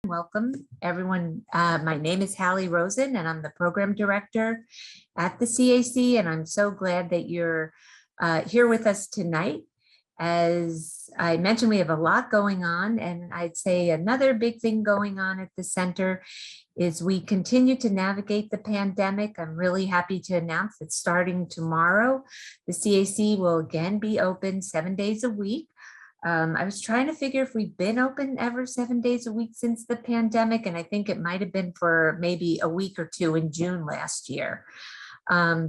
Welcome, everyone. My name is Hallie Rosen, and I'm the program director at the CAC, and I'm so glad that you're here with us tonight. As I mentioned, we have a lot going on, and I'd say another big thing going on at the center is we continue to navigate the pandemic. I'm really happy to announce that starting tomorrow, the CAC will again be open 7 days a week. I was trying to figure if we've been open ever 7 days a week since the pandemic, and I think it might have been for maybe a week or two in June last year.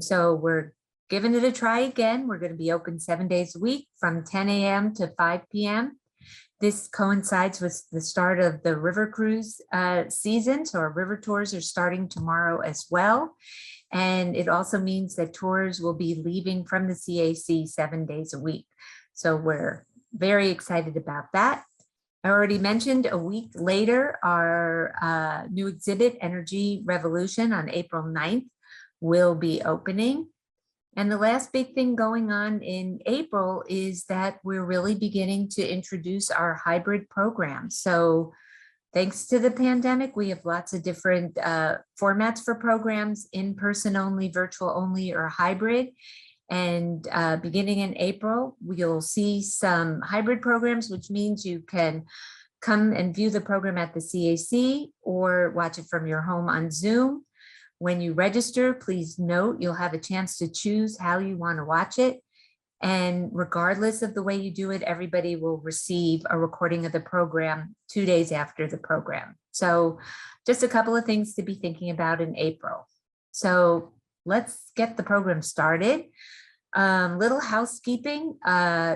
So we're giving it a try again. We're going to be open 7 days a week from 10 a.m. to 5 p.m. This coincides with the start of the river cruise season, so our river tours are starting tomorrow as well. And it also means that tours will be leaving from the CAC 7 days a week. So we're very excited about that. I already mentioned a week later, our new exhibit, Energy Revolution, on April 9th will be opening. And the last big thing going on in April is that we're really beginning to introduce our hybrid program. So thanks to the pandemic, we have lots of different formats for programs, in-person only, virtual only, or hybrid. And beginning in April, you'll see some hybrid programs, which means you can come and view the program at the CAC or watch it from your home on Zoom. When you register, please note you'll have a chance to choose how you want to watch it. And regardless of the way you do it, everybody will receive a recording of the program 2 days after the program. So just a couple of things to be thinking about in April. So let's get the program started. Little housekeeping,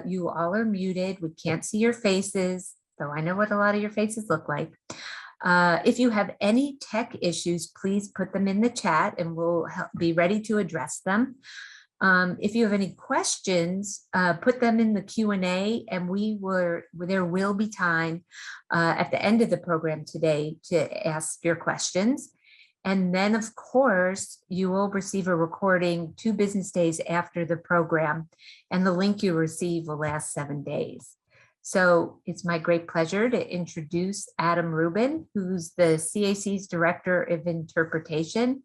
you all are muted. We can't see your faces, though I know what a lot of your faces look like. If you have any tech issues, please put them in the chat and we'll be ready to address them. If you have any questions, put them in the Q&A and there will be time at the end of the program today to ask your questions. And then, of course, you will receive a recording 2 business days after the program, and the link you receive will last 7 days. So it's my great pleasure to introduce Adam Rubin, who's the CAC's Director of Interpretation.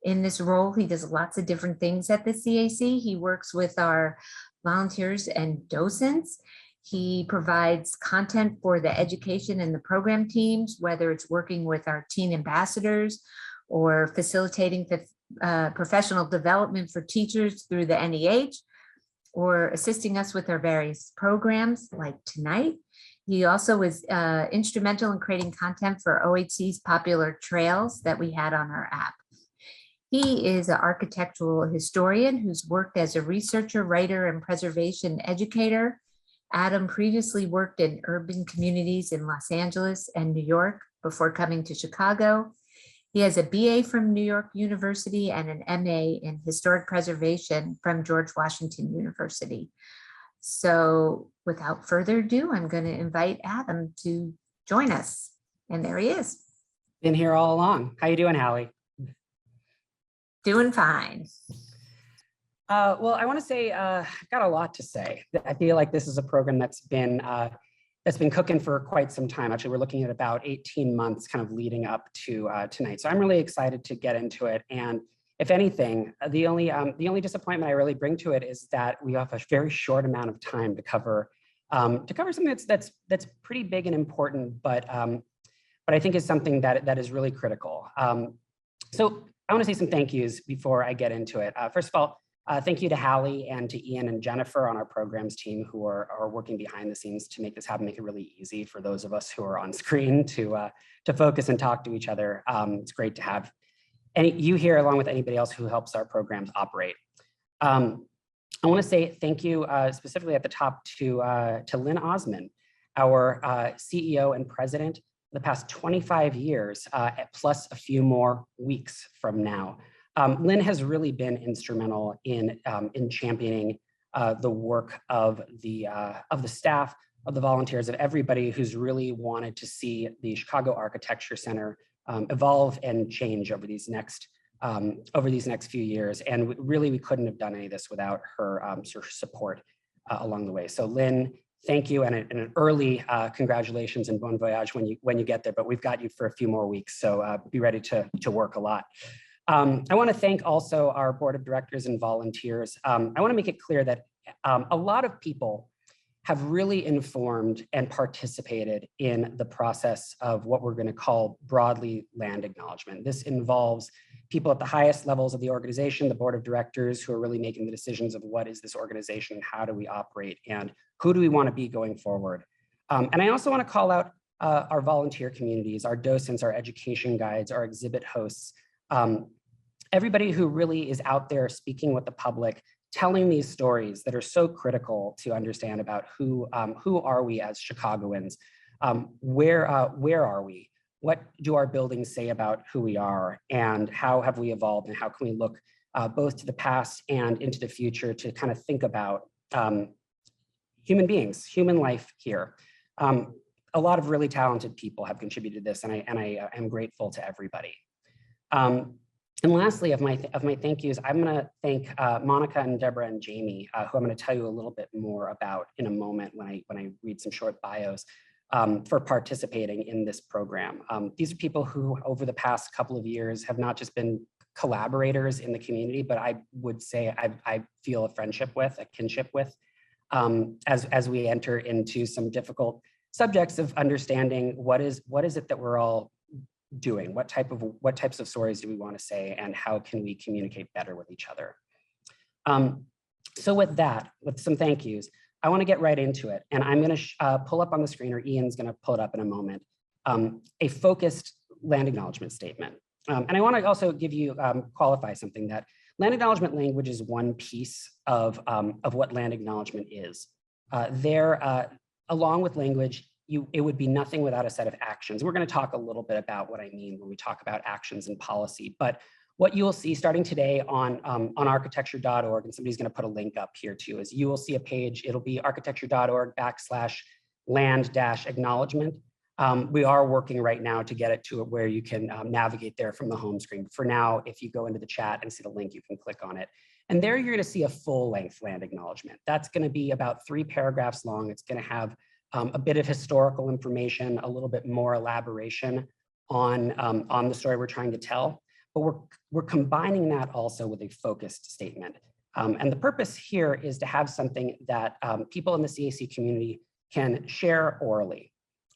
In this role, he does lots of different things at the CAC. He works with our volunteers and docents. He provides content for the education and the program teams, whether it's working with our teen ambassadors or facilitating the professional development for teachers through the NEH, or assisting us with our various programs like tonight. He also was instrumental in creating content for OHC's popular trails that we had on our app. He is an architectural historian who's worked as a researcher, writer, and preservation educator. Adam previously worked in urban communities in Los Angeles and New York before coming to Chicago. He has a BA from New York University and an MA in historic preservation from George Washington University. So without further ado, I'm going to invite Adam to join us. And there he is. Been here all along. How you doing, Hallie? Doing fine. Well, I want to say I've got a lot to say. I feel like this is a program that's been cooking for quite some time. Actually, we're looking at about 18 months kind of leading up to tonight. So I'm really excited to get into it. And if anything, the only disappointment I really bring to it is that we have a very short amount of time to cover something that's pretty big and important, but I think is something that is really critical. So I want to say some thank yous before I get into it. First of all, thank you to Hallie and to Ian and Jennifer on our programs team who are working behind the scenes to make this happen, make it really easy for those of us who are on screen to focus and talk to each other. It's great to have you here along with anybody else who helps our programs operate. I want to say thank you specifically at the top to Lynn Osman, our CEO and president the past 25 years, plus a few more weeks from now. Lynn has really been instrumental in championing the work of the staff, of the volunteers, of everybody who's really wanted to see the Chicago Architecture Center evolve and change over these next few years. And really, we couldn't have done any of this without her sort of support along the way. So Lynn, thank you and an early congratulations and bon voyage when you get there, but we've got you for a few more weeks, so be ready to work a lot. I want to thank also our board of directors and volunteers. I want to make it clear that a lot of people have really informed and participated in the process of what we're going to call broadly land acknowledgement. This involves people at the highest levels of the organization, the board of directors, who are really making the decisions of what is this organization, how do we operate, and who do we want to be going forward. And I also want to call out our volunteer communities, our docents, our education guides, our exhibit hosts, everybody who really is out there speaking with the public, telling these stories that are so critical to understand about who are we as Chicagoans, where are we, what do our buildings say about who we are, and how have we evolved, and how can we look both to the past and into the future to kind of think about human beings, human life here. A lot of really talented people have contributed to this, and I am grateful to everybody. And lastly, of my thank yous, I'm going to thank Monica and Deborah and Jamie, who I'm going to tell you a little bit more about in a moment when I read some short bios, for participating in this program. These are people who, over the past couple of years, have not just been collaborators in the community, but I would say I feel a friendship with, a kinship with, as we enter into some difficult subjects of understanding what is it that we're all doing, what types of stories do we want to say, and how can we communicate better with each other. So with that, with some thank yous, I want to get right into it, and I'm going to pull up on the screen, or Ian's going to pull it up in a moment, a focused land acknowledgement statement. And I want to also give you qualify something, that land acknowledgement language is one piece of what land acknowledgement is. Along with language, it would be nothing without a set of actions. We're going to talk a little bit about what I mean when we talk about actions and policy, but what you will see starting today on architecture.org, and somebody's going to put a link up here too, is you will see a page. It'll be architecture.org/land-acknowledgement. We are working right now to get it to where you can navigate there from the home screen. For now, if you go into the chat and see the link, you can click on it. And there you're going to see a full-length land acknowledgement. That's going to be about 3 paragraphs long. It's going to have a bit of historical information, a little bit more elaboration on the story we're trying to tell, but we're combining that also with a focused statement. And the purpose here is to have something that people in the CAC community can share orally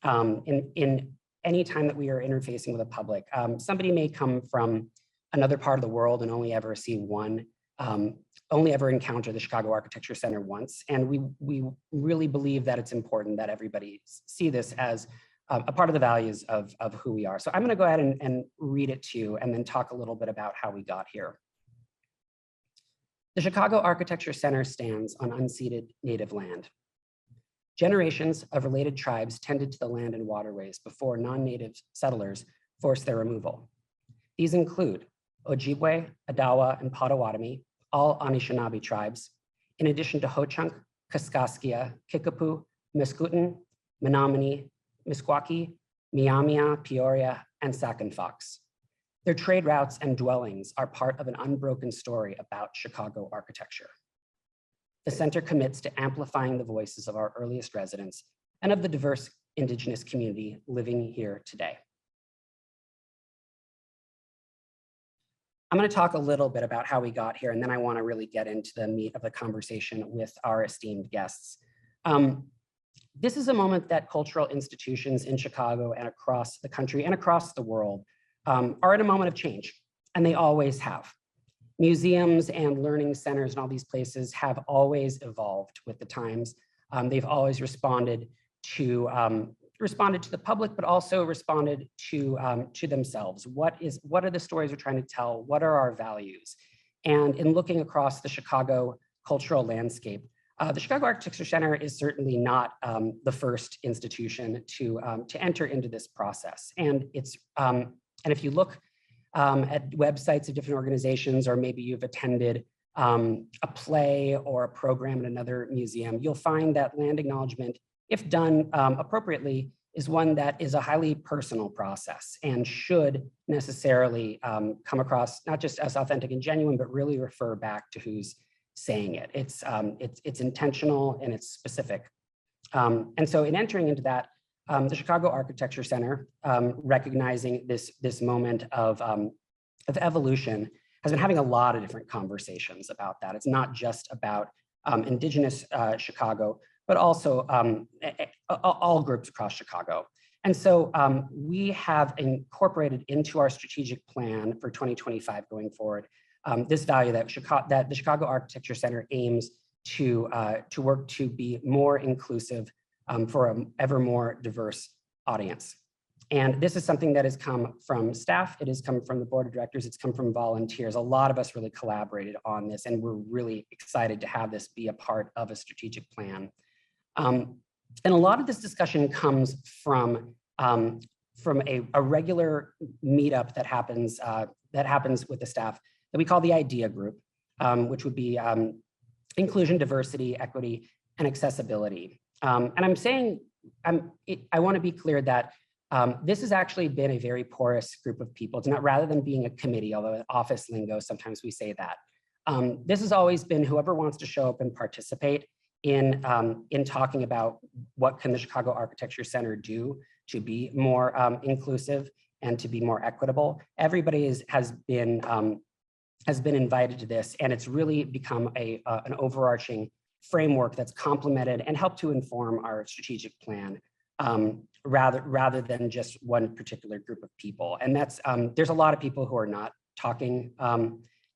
in any time that we are interfacing with the public. Somebody may come from another part of the world and only ever see only ever encounter the Chicago Architecture Center once. And we really believe that it's important that everybody see this as a part of the values of who we are. So I'm going to go ahead and read it to you, and then talk a little bit about how we got here. The Chicago Architecture Center stands on unceded native land. Generations of related tribes tended to the land and waterways before non-native settlers forced their removal. These include Ojibwe, Odawa, and Potawatomi, all Anishinaabe tribes, in addition to Ho-Chunk, Kaskaskia, Kickapoo, Mascoutin, Menominee, Meskwaki, Miamia, Peoria, and Sac and Fox. Their trade routes and dwellings are part of an unbroken story about Chicago architecture. The center commits to amplifying the voices of our earliest residents and of the diverse Indigenous community living here today. I'm going to talk a little bit about how we got here, and then I want to really get into the meat of the conversation with our esteemed guests. This is a moment that cultural institutions in Chicago and across the country and across the world are in a moment of change, and they always have. Museums and learning centers and all these places have always evolved with the times. They've always responded to the public, but also responded to themselves. What are the stories we're trying to tell? What are our values? And in looking across the Chicago cultural landscape, the Chicago Architecture Center is certainly not the first institution to enter into this process. And if you look at websites of different organizations, or maybe you've attended a play or a program in another museum, you'll find that land acknowledgement, if done appropriately, is one that is a highly personal process and should necessarily come across not just as authentic and genuine, but really refer back to who's saying it. It's intentional and it's specific. And so in entering into that, the Chicago Architecture Center, recognizing this moment of evolution, has been having a lot of different conversations about that. It's not just about Indigenous Chicago, but also all groups across Chicago. And so we have incorporated into our strategic plan for 2025 going forward, this value that the Chicago Architecture Center aims to work to be more inclusive for an ever more diverse audience. And this is something that has come from staff, it has come from the board of directors, it's come from volunteers. A lot of us really collaborated on this, and we're really excited to have this be a part of a strategic plan. And a lot of this discussion comes from a regular meetup that happens with the staff that we call the IDEA group, which would be inclusion, diversity, equity, and accessibility. And I want to be clear that this has actually been a very porous group of people. It's not, rather than being a committee, although in office lingo, sometimes we say that. This has always been whoever wants to show up and participate in talking about what can the Chicago Architecture Center do to be more inclusive and to be more equitable. Everybody has been invited to this, and it's really become an overarching framework that's complemented and helped to inform our strategic plan, rather than just one particular group of people. And that's there's a lot of people who are not talking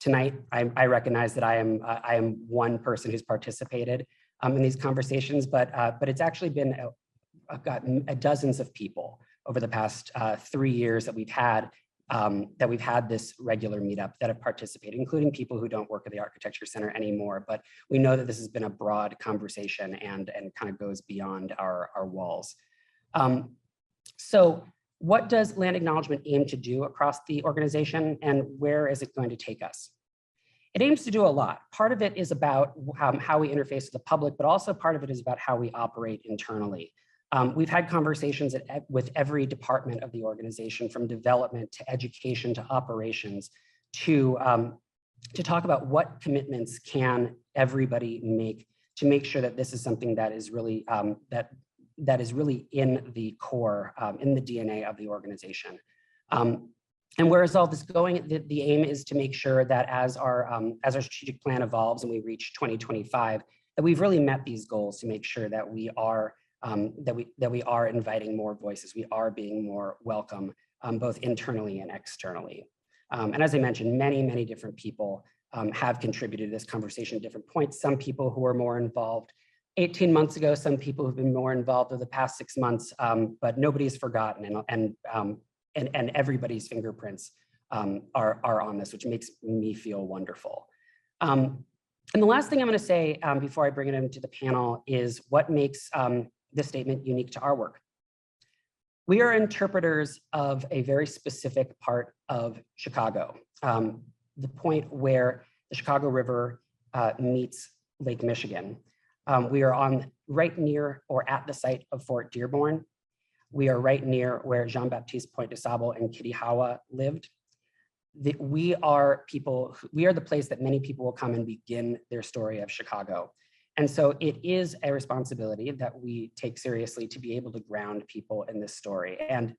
tonight. I recognize that I am one person who's participated in these conversations, but it's actually been dozens of people over the past 3 years that we've had this regular meetup that have participated, including people who don't work at the Architecture Center anymore. But we know that this has been a broad conversation and kind of goes beyond our walls. So what does Land Acknowledgement aim to do across the organization, and where is it going to take us? It aims to do a lot. Part of it is about how we interface with the public, but also part of it is about how we operate internally. We've had conversations with every department of the organization, from development to education to operations, to talk about what commitments can everybody make sure that this is something that is really that is really in the core, in the DNA of the organization. And where is all this going? The aim is to make sure that as our strategic plan evolves and we reach 2025, that we've really met these goals, to make sure that we are inviting more voices, we are being more welcome, both internally and externally. And as I mentioned, many different people have contributed to this conversation at different points. Some people who are more involved 18 months ago, some people who've been more involved over the past 6 months, but nobody's forgotten, and everybody's fingerprints are on this, which makes me feel wonderful. And the last thing I'm going to say before I bring it into the panel is what makes this statement unique to our work. We are interpreters of a very specific part of Chicago, the point where the Chicago River meets Lake Michigan. We are right near or at the site of Fort Dearborn. We are right near where Jean-Baptiste Point de Sable and Kitty Howard lived. We are the place that many people will come and begin their story of Chicago. And so it is a responsibility that we take seriously to be able to ground people in this story. And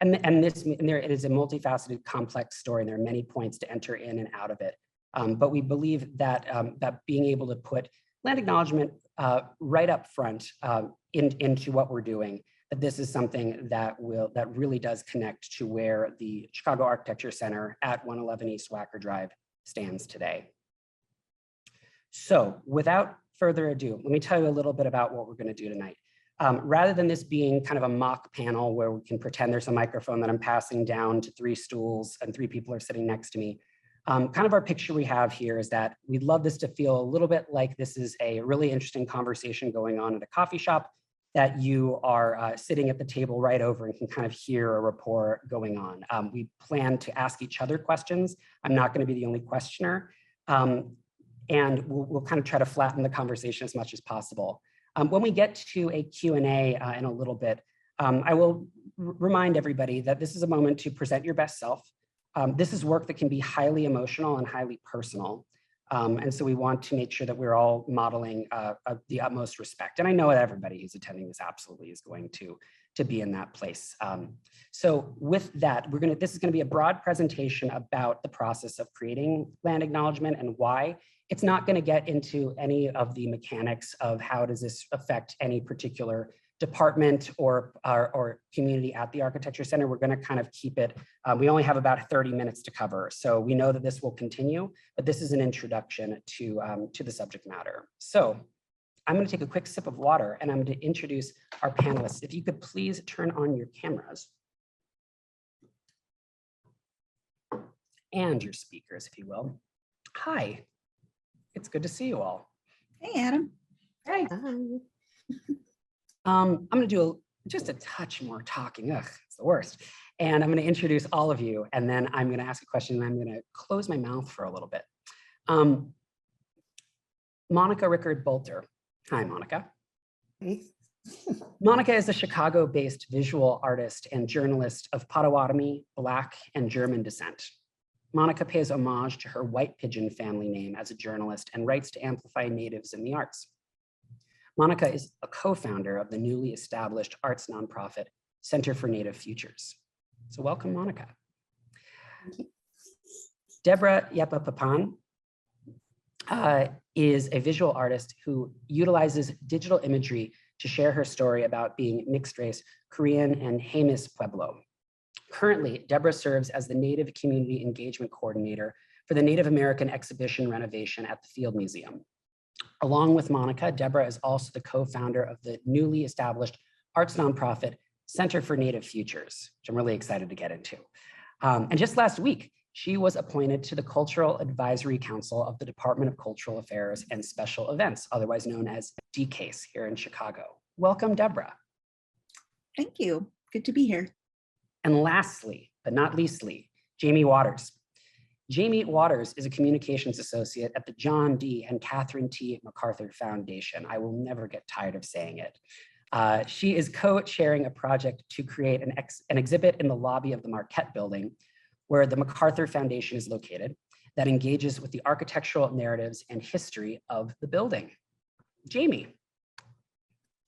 it is a multifaceted, complex story, and there are many points to enter in and out of it. But we believe that that being able to put Land Acknowledgement right up front into what we're doing, that this is something that really does connect to where the Chicago Architecture Center at 111 East Wacker Drive stands today. So without further ado, let me tell you a little bit about what we're going to do tonight. Rather than this being kind of a mock panel where we can pretend there's a microphone that I'm passing down to 3 stools and 3 people are sitting next to me, kind of our picture we have here is that we'd love this to feel a little bit like this is a really interesting conversation going on at a coffee shop, that you are sitting at the table right over and can kind of hear a rapport going on. We plan to ask each other questions. I'm not going to be the only questioner. And we'll kind of try to flatten the conversation as much as possible. When we get to a Q&A in a little bit, I will remind everybody that this is a moment to present your best self. This is work that can be highly emotional and highly personal. And so we want to make sure that we're all modeling the utmost respect. And I know that everybody who's attending this absolutely is going to be in that place. So with that, this is gonna be a broad presentation about the process of creating land acknowledgement and why. It's not gonna get into any of the mechanics of how does this affect any particular department or community at the Architecture Center. We're gonna kind of keep it, we only have about 30 minutes to cover. So we know that this will continue, but this is an introduction to the subject matter. So I'm gonna take a quick sip of water and I'm gonna introduce our panelists. If you could please turn on your cameras and your speakers, if you will. Hi, it's good to see you all. Hey, Adam. Hi. I'm going to do just a touch more talking. Ugh, it's the worst. And I'm going to introduce all of you, and then I'm going to ask a question, and I'm going to close my mouth for a little bit. Monica Rickard Boulter. Hi, Monica. Hey. Monica is a Chicago-based visual artist and journalist of Potawatomi, Black, and German descent. Monica pays homage to her white pigeon family name as a journalist and writes to amplify natives in the arts. Monica is a co-founder of the newly established arts nonprofit Center for Native Futures. So welcome, Monica. Deborah Yepa-Papan is a visual artist who utilizes digital imagery to share her story about being mixed race Korean and Jemez Pueblo. Currently, Deborah serves as the Native Community Engagement Coordinator for the Native American Exhibition renovation at the Field Museum. Along with Monica, Deborah is also the co-founder of the newly established arts nonprofit Center for Native Futures, which I'm really excited to get into. And just last week, she was appointed to the Cultural Advisory Council of the Department of Cultural Affairs and Special Events, otherwise known as DCASE here in Chicago. Welcome, Deborah. Thank you. Good to be here. And lastly, but not leastly, Jamie Waters. Jamie Waters is a communications associate at the John D. and Catherine T. MacArthur Foundation. I will never get tired of saying it. She is co-chairing a project to create an exhibit in the lobby of the Marquette Building, where the MacArthur Foundation is located, that engages with the architectural narratives and history of the building. Jamie.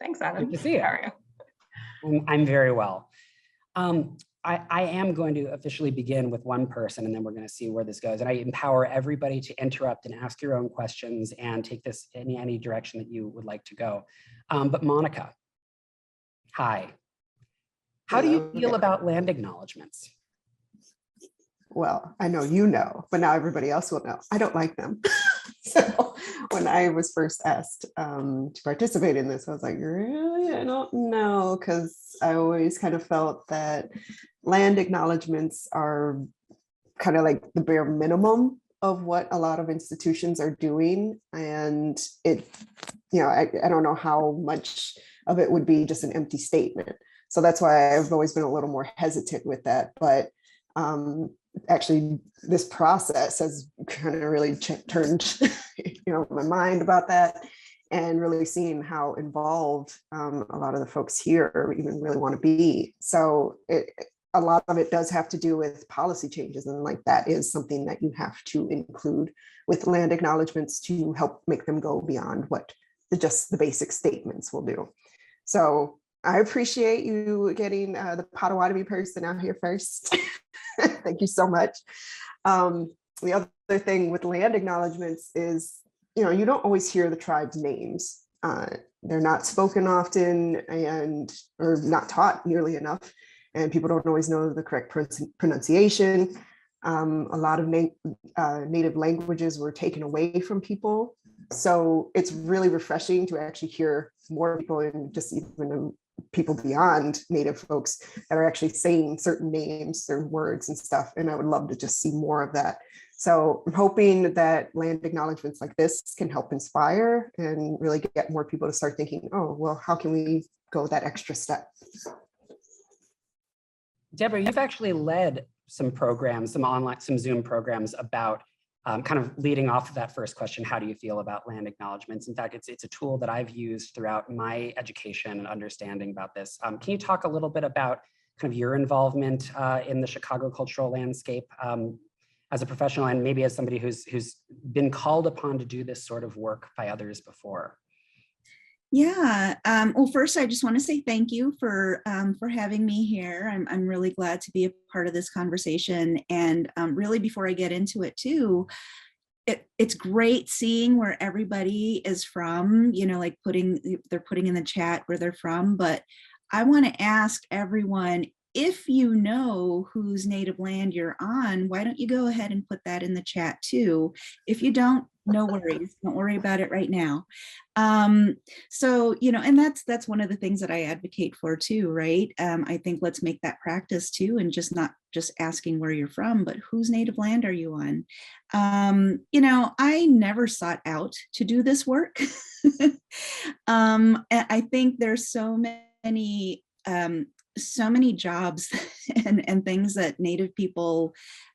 Thanks, Adam. Good to see you. How are you? I'm very well. I am going to officially begin with one person, and then we're going to see where this goes. And I empower everybody to interrupt and ask your own questions and take this in any direction that you would like to go. But Monica, hi. How do you feel about land acknowledgements? Well, I know you know, but now everybody else will know. I don't like them. So when I was first asked to participate in this, I was like, really? I don't know, because I always kind of felt that land acknowledgements are kind of like the bare minimum of what a lot of institutions are doing. And it, I don't know how much of it would be just an empty statement. So that's why I've always been a little more hesitant with that. But actually, this process has kind of really turned my mind about that, and really seeing how involved a lot of the folks here even really want to be. So a lot of it does have to do with policy changes, and like that is something that you have to include with land acknowledgements to help make them go beyond what just the basic statements will do. So I appreciate you getting the Potawatomi person out here first. Thank you so much. The other thing with land acknowledgements is, you don't always hear the tribe's names. They're not spoken often or not taught nearly enough. And people don't always know the correct pronunciation. A lot of native languages were taken away from people. So it's really refreshing to actually hear more people, and just even people beyond native folks, that are actually saying certain names, certain words and stuff. And I would love to just see more of that. So I'm hoping that land acknowledgements like this can help inspire and really get more people to start thinking, oh, well, how can we go that extra step? Deborah, you've actually led some programs, some Zoom programs about kind of leading off of that first question, how do you feel about land acknowledgements? In fact, it's a tool that I've used throughout my education and understanding about this. Can you talk a little bit about kind of your involvement in the Chicago cultural landscape as a professional and maybe as somebody who's been called upon to do this sort of work by others before? Yeah. Well, first, I just want to say thank you for having me here. I'm really glad to be a part of this conversation. And really, before I get into it too, it's great seeing where everybody is from, you know, like they're putting in the chat where they're from. But I want to ask everyone, if you know whose native land you're on, why don't you go ahead and put that in the chat too? If you don't, no worries. Don't worry about it right now. So, you know, and that's one of the things that I advocate for too, right? I think let's make that practice too, and just not just asking where you're from, but whose native land are you on? You know, I never sought out to do this work. And I think there's so many jobs and things that Native people,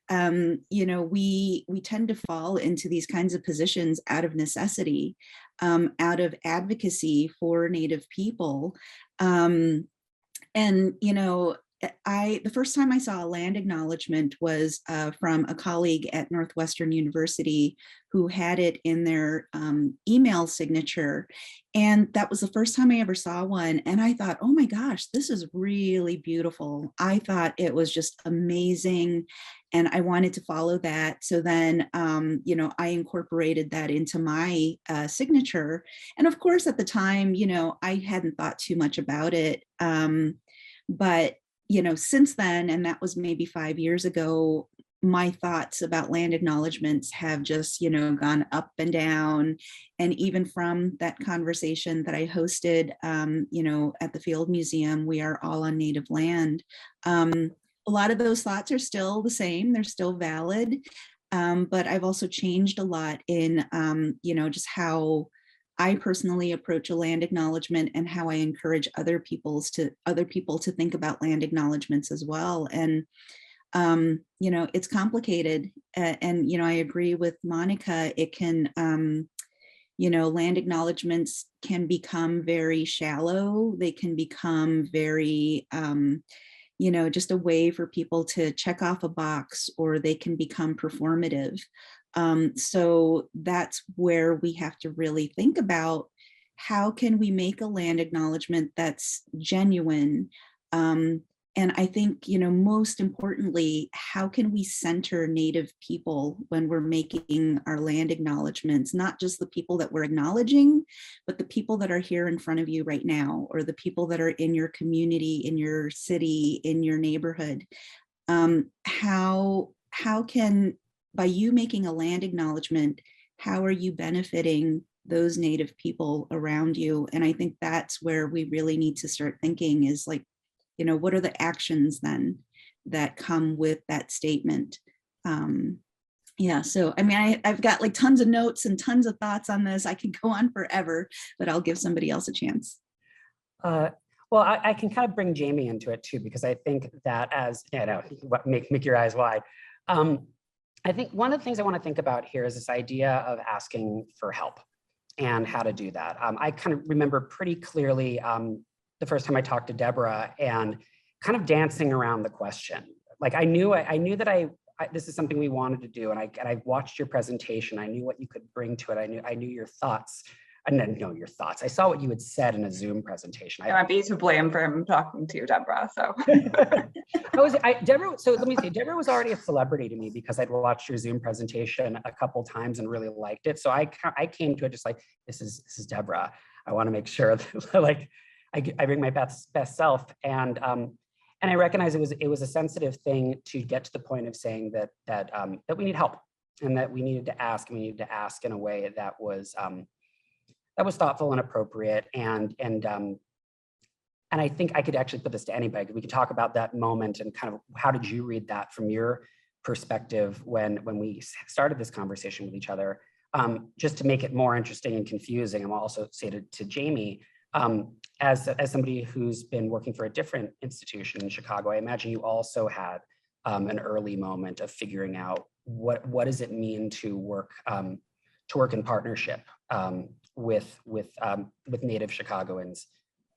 you know, we tend to fall into these kinds of positions out of necessity, out of advocacy for Native people. And, you know, the first time I saw a land acknowledgement was from a colleague at Northwestern University who had it in their email signature. And that was the first time I ever saw one. And I thought, oh my gosh, this is really beautiful. I thought it was just amazing. And I wanted to follow that. So then, you know, I incorporated that into my signature. And of course, at the time, you know, I hadn't thought too much about it. But you know, since then, and that was maybe 5 years ago, my thoughts about land acknowledgements have just, you know, gone up and down. And even from that conversation that I hosted, you know, at the Field Museum, we are all on Native land. A lot of those thoughts are still the same. They're still valid. But I've also changed a lot in, you know, just how I personally approach a land acknowledgement and how I encourage other people to think about land acknowledgements as well. And, you know, it's complicated. And, you know, I agree with Monica, it can, you know, land acknowledgements can become very shallow. They can become very, you know, just a way for people to check off a box, or they can become performative. So that's where we have to really think about, how can we make a land acknowledgement that's genuine? And I think, you know, most importantly, how can we center Native people when we're making our land acknowledgements, not just the people that we're acknowledging, but the people that are here in front of you right now, or the people that are in your community, in your city, in your neighborhood. How can, by you making a land acknowledgement, how are you benefiting those Native people around you? And I think that's where we really need to start thinking, is like, you know, what are the actions then that come with that statement? Yeah, so I mean, I've got like tons of notes and tons of thoughts on this. I could go on forever, but I'll give somebody else a chance. Well, I can kind of bring Jamie into it too, because I think that, as you know, make your eyes wide. I think one of the things I want to think about here is this idea of asking for help and how to do that. I kind of remember pretty clearly the first time I talked to Deborah and kind of dancing around the question. Like I knew that this is something we wanted to do, and I watched your presentation. I knew what you could bring to it. I knew your thoughts. I didn't know your thoughts. I saw what you had said in a Zoom presentation. I might be to blame for him talking to you, Deborah. So Deborah. So let me say, Deborah was already a celebrity to me because I'd watched your Zoom presentation a couple times and really liked it. So I came to it just like, this is Deborah. I want to make sure that like I bring my best self, and I recognize it was a sensitive thing to get to the point of saying that we need help, and that we needed to ask, in a way that was thoughtful and appropriate. And I think I could actually put this to anybody. We could talk about that moment and kind of how did you read that from your perspective when we started this conversation with each other, just to make it more interesting and confusing. And I'll also say to Jamie, as somebody who's been working for a different institution in Chicago, I imagine you also had an early moment of figuring out what does it mean to work in partnership with Native Chicagoans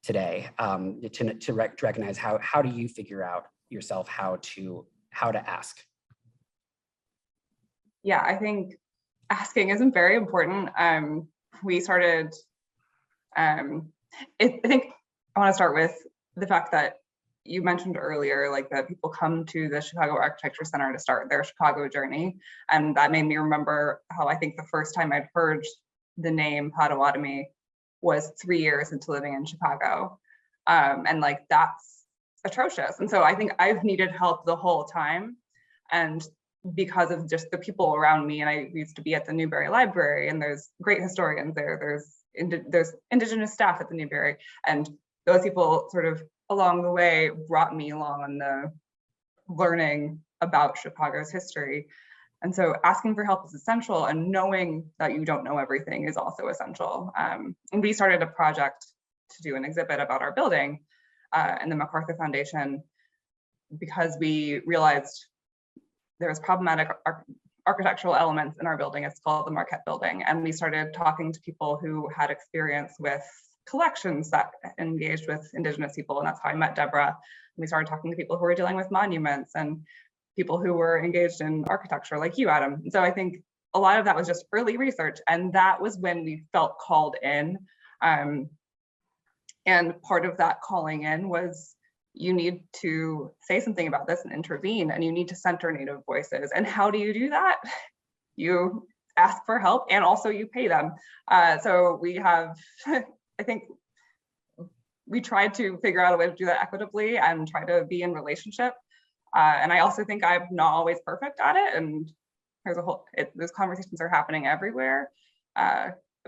today, to recognize how do you figure out yourself how to ask? Yeah, I think asking isn't very important. We started, I think I want to start with the fact that you mentioned earlier, like that people come to the Chicago Architecture Center to start their Chicago journey. And that made me remember how I think the first time I'd heard the name Potawatomi was 3 years into living in Chicago. And like, that's atrocious. And so I think I've needed help the whole time. And because of just the people around me, and I used to be at the Newberry Library, and there's great historians there, there's Indigenous staff at the Newberry, and those people sort of along the way brought me along on the learning about Chicago's history. And so asking for help is essential, and knowing that you don't know everything is also essential. And we started a project to do an exhibit about our building and the MacArthur Foundation, because we realized there was problematic architectural elements in our building. It's called the Marquette Building. And we started talking to people who had experience with collections that engaged with Indigenous people. And that's how I met Deborah. And we started talking to people who were dealing with monuments and people who were engaged in architecture like you, Adam. And so I think a lot of that was just early research. And that was when we felt called in. And part of that calling in was, you need to say something about this and intervene, and you need to center Native voices. And how do you do that? You ask for help, and also you pay them. So we have, I think we tried to figure out a way to do that equitably and try to be in relationship. And I also think I'm not always perfect at it. And there's those conversations are happening everywhere.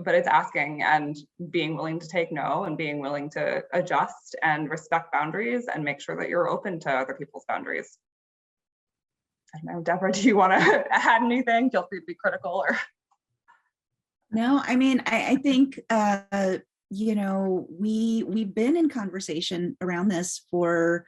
But it's asking and being willing to take no, and being willing to adjust and respect boundaries and make sure that you're open to other people's boundaries. I don't know, Deborah, do you want to add anything? Feel free to be critical. Or No, I mean, I think, you know, we've been in conversation around this for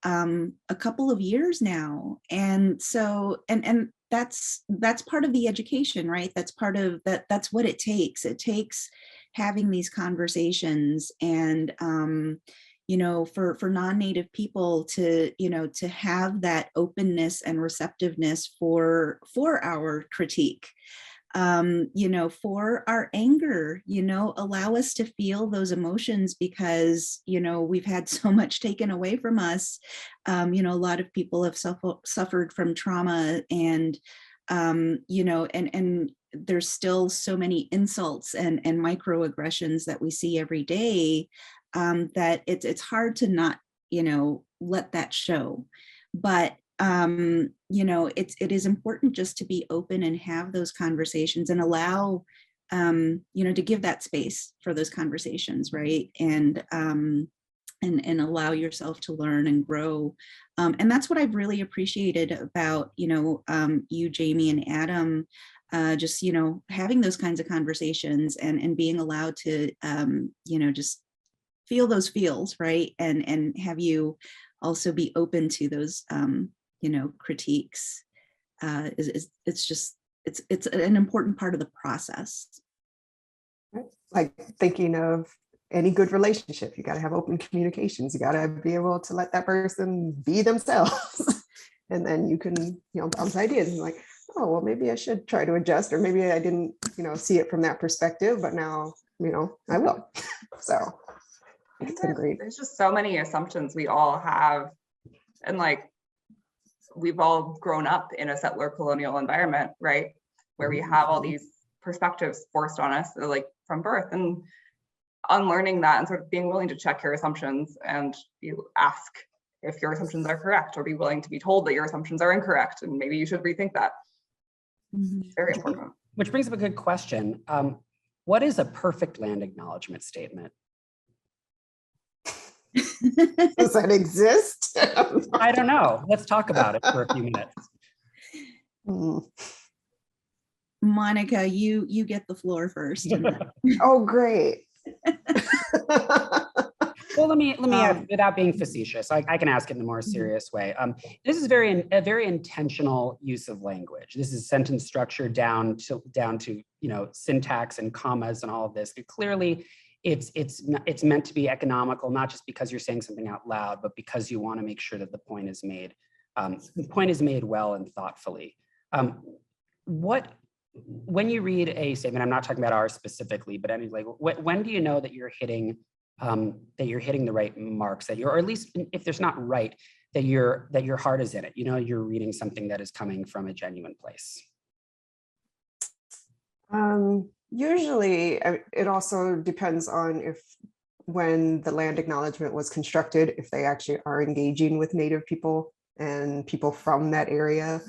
a couple of years now. And so, and that's part of the education, right? That's part of that. That's what it takes. It takes having these conversations, and you know, for non-Native people to, you know, to have that openness and receptiveness for our critique, you know, for our anger, you know, allow us to feel those emotions, because, you know, we've had so much taken away from us. You know, a lot of people have suffered from trauma, and, you know, and there's still so many insults and microaggressions that we see every day, that it's hard to not, you know, let that show. But you know, it is important just to be open and have those conversations, and allow, you know, to give that space for those conversations, right? And allow yourself to learn and grow. And that's what I've really appreciated about, you know, you, Jamie, and Adam, just, you know, having those kinds of conversations, and being allowed to, you know, just feel those feels, right? And have you also be open to those, you know, critiques. It's an important part of the process. Like thinking of any good relationship, you got to have open communications. You got to be able to let that person be themselves. And then you can, you know, bounce ideas and like, oh, well, maybe I should try to adjust, or maybe I didn't, you know, see it from that perspective, but now, you know, I will. So it's been great. There's just so many assumptions we all have. And like, we've all grown up in a settler colonial environment, right? Where we have all these perspectives forced on us, like from birth, and unlearning that and sort of being willing to check your assumptions, and you ask if your assumptions are correct, or be willing to be told that your assumptions are incorrect, and maybe you should rethink that. It's very important. Which brings up a good question. What is a perfect land acknowledgement statement? Does that exist? I don't know. Let's talk about it for a few minutes. Monica, you get the floor first. Oh, great. Well, let me ask, without being facetious, I can ask it in a more serious way. This is a very intentional use of language. This is sentence structure down to you know, syntax and commas and all of this. But clearly, it's meant to be economical, not just because you're saying something out loud, but because you want to make sure that the point is made. The point is made well and thoughtfully. when you read a statement, I'm not talking about ours specifically, but any, like, when do you know that you're hitting the right marks, that you're, or at least if there's not right, that your heart is in it, you know, you're reading something that is coming from a genuine place? Usually it also depends on when the land acknowledgement was constructed, if they actually are engaging with Native people, and people from that area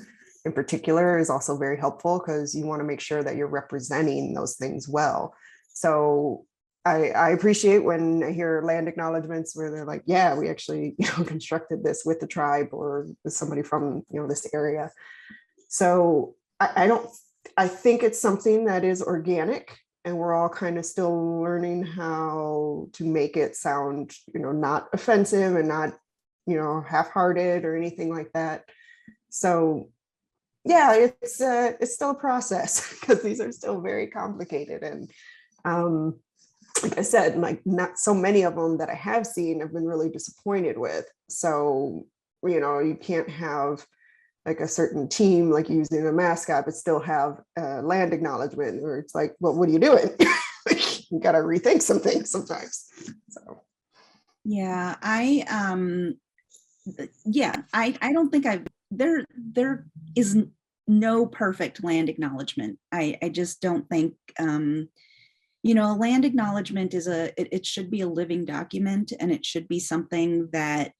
in particular is also very helpful, because you want to make sure that you're representing those things well. So I appreciate when I hear land acknowledgements where they're like, yeah, we actually, you know, constructed this with the tribe or with somebody from, you know, this area. So I think it's something that is organic, and we're all kind of still learning how to make it sound, you know, not offensive and not, you know, half-hearted or anything like that. So yeah, it's still a process, because these are still very complicated. And like I said, like, not so many of them that I have seen have been really disappointed with. So, you know, you can't have like a certain team, like using a mascot, but still have a land acknowledgement, where it's like, well, what are you doing? You got to rethink some things sometimes. So Yeah, I don't think there is no perfect land acknowledgement. I just don't think, you know, a land acknowledgement is it should be a living document, and it should be something that,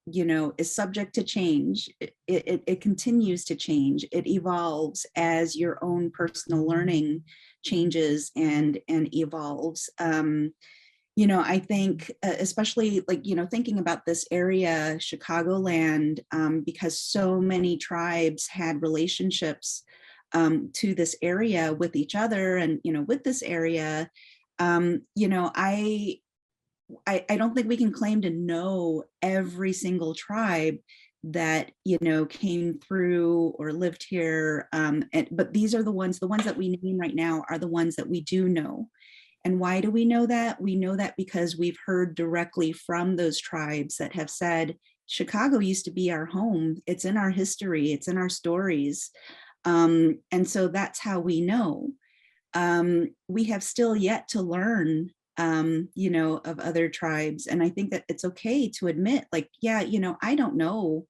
you know, is subject to change. It continues to change. It evolves as your own personal learning changes and evolves. You know, I think, especially, like, you know, thinking about this area, Chicagoland, because so many tribes had relationships to this area with each other, and, you know, with this area, you know, I don't think we can claim to know every single tribe that, you know, came through or lived here. But these are the ones that we name right now are the ones that we do know. And why do we know that? We know that because we've heard directly from those tribes that have said, Chicago used to be our home. It's in our history. It's in our stories. And so that's how we know. We have still yet to learn, you know, of other tribes. And I think that it's okay to admit, like, yeah, you know, I don't know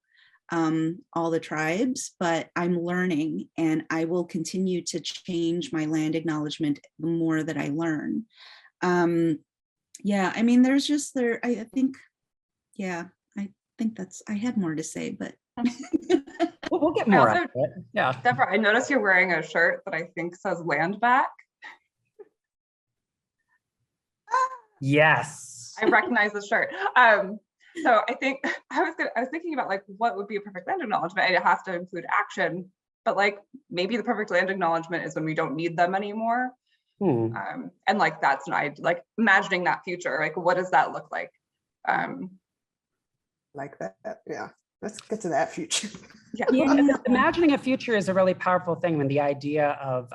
all the tribes, but I'm learning, and I will continue to change my land acknowledgement the more that I learn. Yeah, I mean, there's just I think, yeah, I think I had more to say, but. We'll get more out of it. Yeah. Deborah, I noticed you're wearing a shirt that I think says land back. Yes. I recognize the shirt. So I think I was thinking about, like, what would be a perfect land acknowledgement, and it has to include action, but, like, maybe the perfect land acknowledgement is when we don't need them anymore. And, like, that's not, like, imagining that future, like, what does that look like? like that, yeah. Let's get to that future. Yeah. Imagining a future is a really powerful thing, when the idea of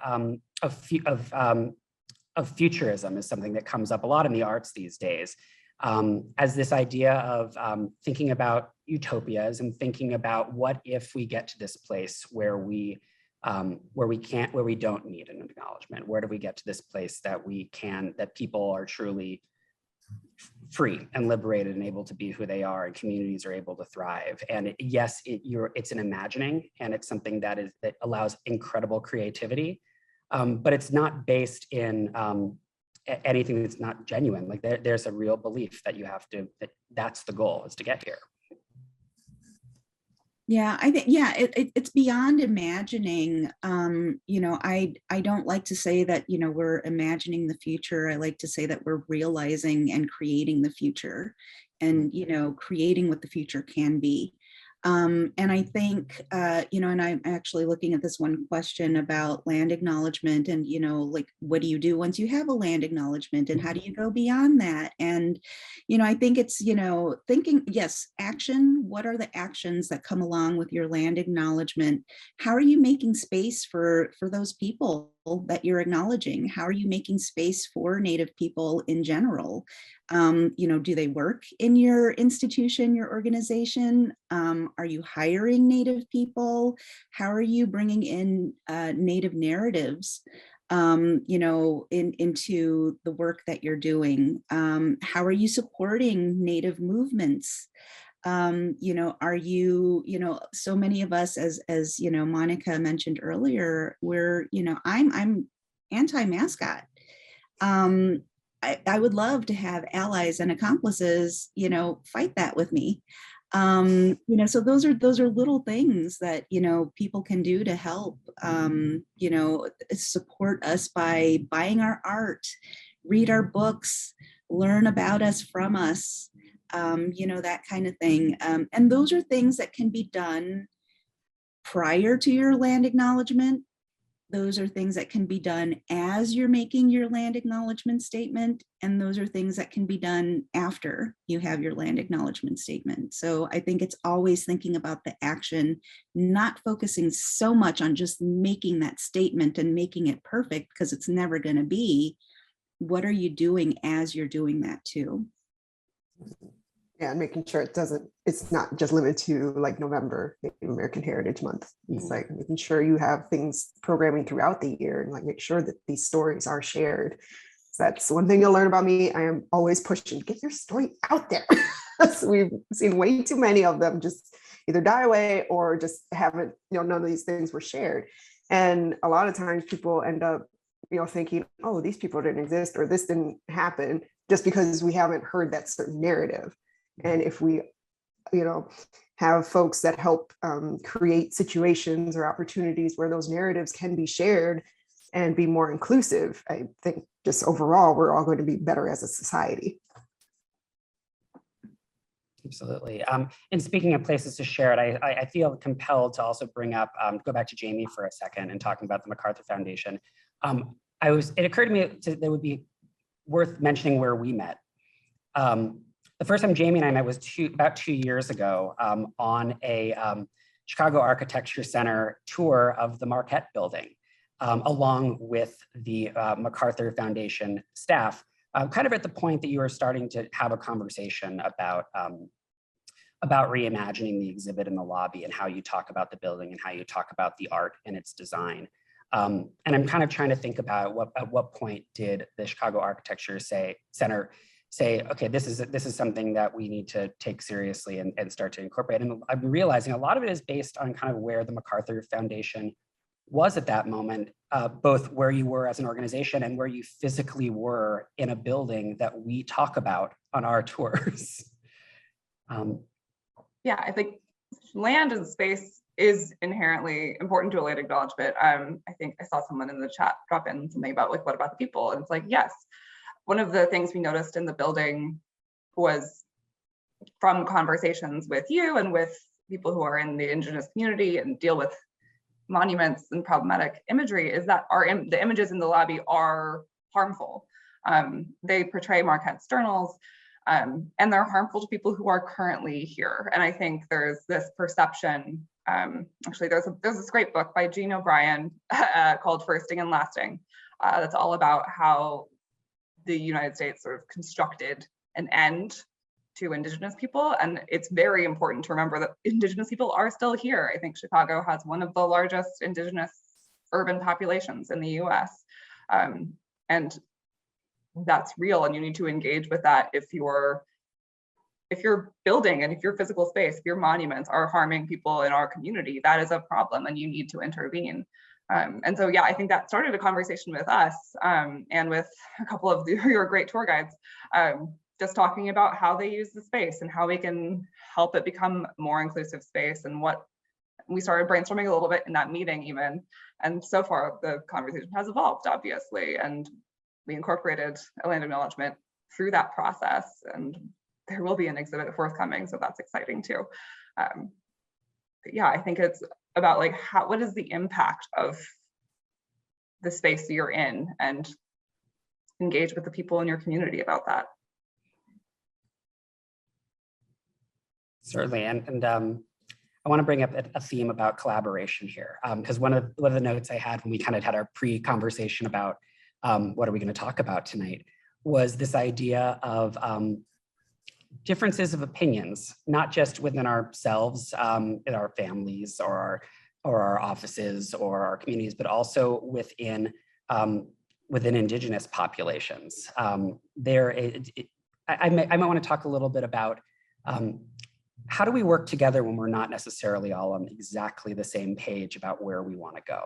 futurism is something that comes up a lot in the arts these days, as this idea of thinking about utopias and thinking about what if we get to this place where we don't need an acknowledgement. Where do we get to this place that that people are truly free and liberated and able to be who they are, and communities are able to thrive? And yes, it's an imagining, and it's something that allows incredible creativity, but it's not based in anything that's not genuine. Like, there's a real belief that that's the goal, is to get here. Yeah, I think, yeah, it's beyond imagining. You know, I don't like to say that, you know, we're imagining the future. I like to say that we're realizing and creating the future, and, you know, creating what the future can be. And I think, you know, and I'm actually looking at this one question about land acknowledgement, and, you know, like, what do you do once you have a land acknowledgement, and how do you go beyond that? And, you know, I think it's, you know, thinking, yes, action. What are the actions that come along with your land acknowledgement? How are you making space for those people that you're acknowledging? How are you making space for Native people in general? You know, do they work in your institution, your organization? Are you hiring Native people? How are you bringing in Native narratives, you know, into the work that you're doing? How are you supporting Native movements? You know, are you, you know, so many of us, as you know, Monica mentioned earlier, we're, you know, I'm anti-mascot. I would love to have allies and accomplices, you know, fight that with me. You know, so those are little things that, you know, people can do to help, you know, support us by buying our art, read our books, learn about us from us. You know, that kind of thing. And those are things that can be done prior to your land acknowledgement. Those are things that can be done as you're making your land acknowledgement statement. And those are things that can be done after you have your land acknowledgement statement. So I think it's always thinking about the action, not focusing so much on just making that statement and making it perfect, because it's never going to be. What are you doing as you're doing that too? Yeah, and making sure it's not just limited to like November, Native American Heritage Month. It's like making sure you have things programming throughout the year and like make sure that these stories are shared. So that's one thing you'll learn about me. I am always pushing, get your story out there. So we've seen way too many of them just either die away or just haven't, you know, none of these things were shared. And a lot of times people end up, you know, thinking, oh, these people didn't exist or this didn't happen just because we haven't heard that certain narrative. And if we, you know, have folks that help create situations or opportunities where those narratives can be shared and be more inclusive, I think just overall, we're all going to be better as a society. Absolutely. And speaking of places to share it, I feel compelled to also bring up, go back to Jamie for a second and talking about the MacArthur Foundation. It occurred to me that it would be worth mentioning where we met. The first time Jamie and I met was about 2 years ago on a Chicago Architecture Center tour of the Marquette building, along with the MacArthur Foundation staff, kind of at the point that you were starting to have a conversation about reimagining the exhibit in the lobby and how you talk about the building and how you talk about the art and its design. And I'm kind of trying to think about at what point did the Chicago Architecture Center say, okay, this is something that we need to take seriously and start to incorporate. And I'm realizing a lot of it is based on kind of where the MacArthur Foundation was at that moment, both where you were as an organization and where you physically were in a building that we talk about on our tours. Yeah, I think land and space is inherently important to a land acknowledgement. I think I saw someone in the chat drop in something about like, what about the people? And it's like, yes. One of the things we noticed in the building was from conversations with you and with people who are in the Indigenous community and deal with monuments and problematic imagery is that the images in the lobby are harmful. They portray Marquette sternals and they're harmful to people who are currently here. And I think there's this perception, actually there's this great book by Jean O'Brien called Firsting and Lasting that's all about how the United States sort of constructed an end to Indigenous people. And it's very important to remember that Indigenous people are still here. I think Chicago has one of the largest Indigenous urban populations in the US. And that's real, and you need to engage with that if your building and if your physical space, if your monuments are harming people in our community, that is a problem and you need to intervene. And so, yeah, I think that started a conversation with us and with a couple of your great tour guides, just talking about how they use the space and how we can help it become more inclusive space, and what we started brainstorming a little bit in that meeting even. And so far the conversation has evolved, obviously, and we incorporated a land acknowledgement through that process, and there will be an exhibit forthcoming, so that's exciting too. But yeah, I think it's about like what is the impact of the space that you're in, and engage with the people in your community about that. Certainly, and I want to bring up a theme about collaboration here, because one of the notes I had when we kind of had our pre-conversation about what are we going to talk about tonight was this idea of differences of opinions, not just within ourselves, in our families or our offices or our communities, but also within Indigenous populations. I might want to talk a little bit about how do we work together when we're not necessarily all on exactly the same page about where we want to go.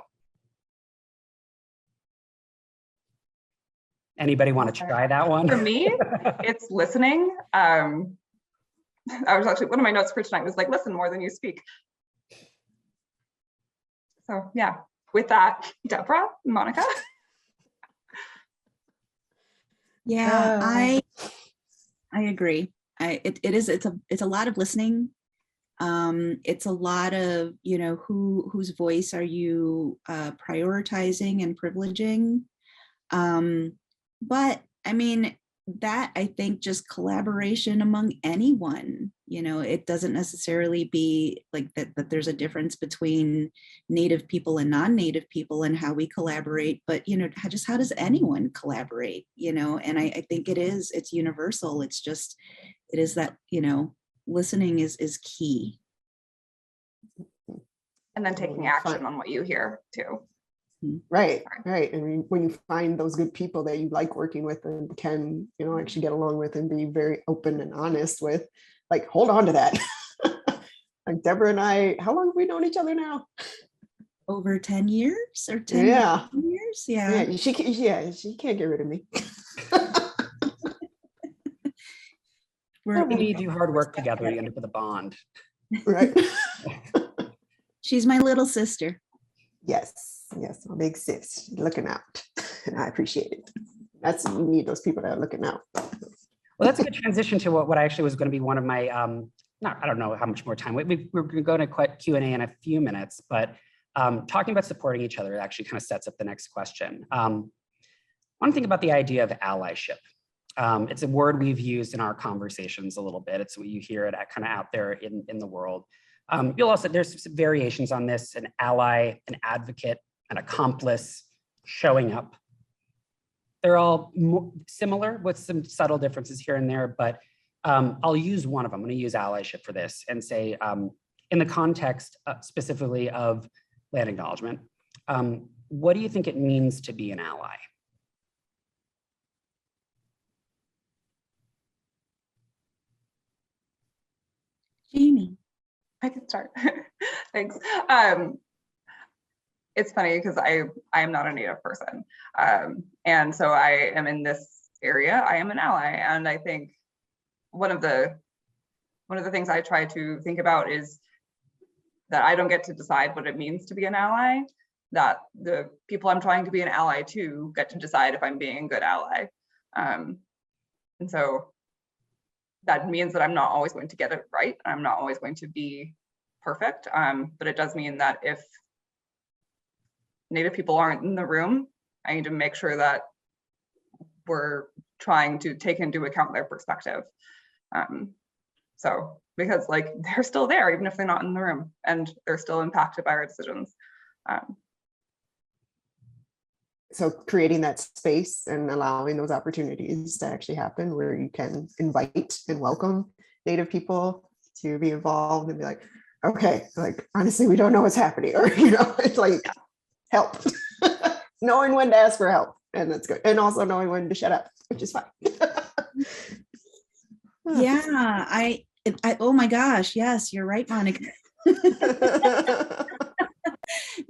Anybody want to try that one? For me, it's listening. I was actually, one of my notes for tonight was like, listen more than you speak. So yeah, with that, Deborah, Monica. Yeah, I agree. It's a lot of listening. It's a lot of, you know, whose voice are you prioritizing and privileging? But I mean, that I think just collaboration among anyone, you know, it doesn't necessarily be like that there's a difference between Native people and non-Native people and how we collaborate, but, you know, just how does anyone collaborate, you know? And I think it's universal. It is that, you know, listening is key. And then taking action on what you hear too. Right. And when you find those good people that you like working with and can, you know, actually get along with and be very open and honest with, like, hold on to that. Like Deborah and I, how long have we known each other now? Over 10 years or 10 years? Yeah. She can't get rid of me. When you do hard work together, you end up with a bond. Right. She's my little sister. Yes, my big sis, looking out. And I appreciate it. You need those people that are looking out. Well, that's a good transition to what I actually was going to be one of my, I don't know how much more time. We're going to go to Q&A in a few minutes, but talking about supporting each other actually kind of sets up the next question. I want to think about the idea of allyship. It's a word we've used in our conversations a little bit. It's what you hear it kind of out there in the world. You'll also, there's some variations on this: an ally, an advocate, an accomplice, showing up. They're all similar with some subtle differences here and there, but I'll use one of them. I'm going to use allyship for this and say, in the context specifically of land acknowledgement, what do you think it means to be an ally? Jamie. I can start. Thanks. It's funny because I am not a Native person. And so I am in this area, I am an ally. And I think one of the things I try to think about is that I don't get to decide what it means to be an ally, that the people I'm trying to be an ally to get to decide if I'm being a good ally. And so that means that I'm not always going to get it right. I'm not always going to be perfect, but it does mean that if Native people aren't in the room, I need to make sure that we're trying to take into account their perspective. So, because like they're still there, even if they're not in the room, and they're still impacted by our decisions. So creating that space and allowing those opportunities to actually happen where you can invite and welcome Native people to be involved and be like, okay, like, honestly, we don't know what's happening. Or, you know, it's like, help. Knowing when to ask for help. And that's good. And also knowing when to shut up, which is fine. Yeah, I oh my gosh, yes, you're right, Monica.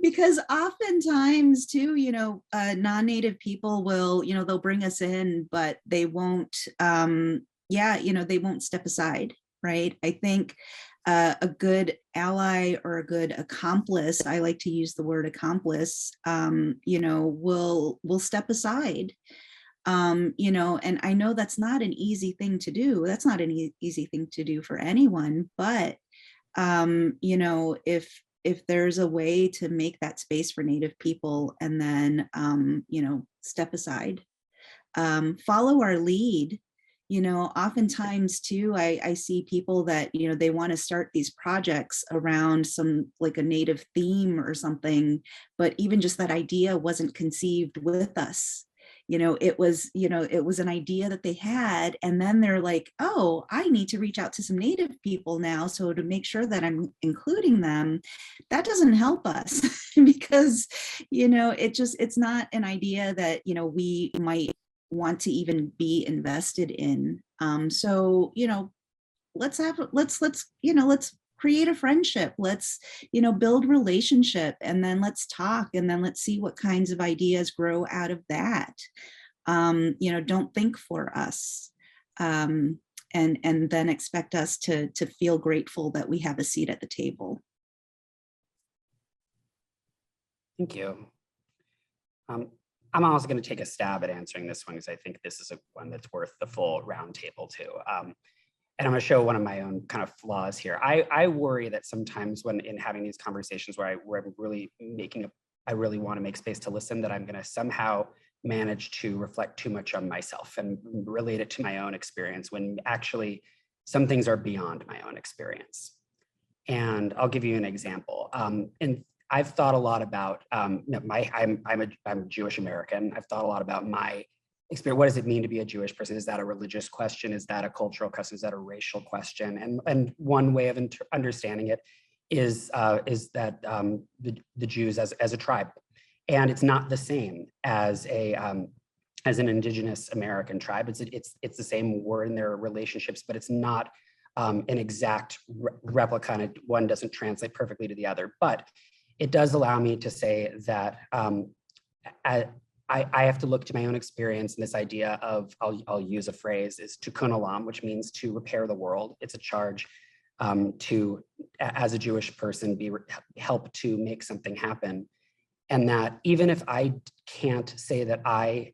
Because oftentimes too, you know, non-Native people will, you know, they'll bring us in, but they won't, you know, they won't step aside, right? I think a good ally or a good accomplice, I like to use the word accomplice, you know, will step aside. You know, and I know that's not an easy thing to do. That's not an easy thing to do for anyone, but you know, if there's a way to make that space for Native people and then, you know, step aside, follow our lead, You know, oftentimes too, I see people that, you know, they want to start these projects around some like a native theme or something, but even just that idea wasn't conceived with us. You know, it was an idea that they had, and then they're like, oh, I need to reach out to some native people now. So to make sure that I'm including them, that doesn't help us because, you know, it's not an idea that, you know, we might want to even be invested in. So, you know, let's create a friendship. Let's, you know, build relationship, and then let's talk, and then let's see what kinds of ideas grow out of that. You know, don't think for us. And then expect us to feel grateful that we have a seat at the table. Thank you. I'm also going to take a stab at answering this one because I think this is one that's worth the full roundtable too. And I'm going to show one of my own kind of flaws here. I worry that sometimes when in having these conversations where I'm really I really want to make space to listen, that I'm going to somehow manage to reflect too much on myself and relate it to my own experience, when actually some things are beyond my own experience. And I'll give you an example. And I've thought a lot about, I'm a Jewish American. I've thought a lot about my experience. What does it mean to be a Jewish person? Is that a religious question? Is that a cultural question? Is that a racial question? And one way of understanding it is that the Jews as a tribe, and it's not the same as an indigenous American tribe. It's the same word in their relationships, but it's not an exact replica, and one doesn't translate perfectly to the other. But it does allow me to say that I have to look to my own experience, and this idea of, I'll use a phrase, is tikkun olam, which means to repair the world. It's a charge to, as a Jewish person, help to make something happen. And that even if I can't say that I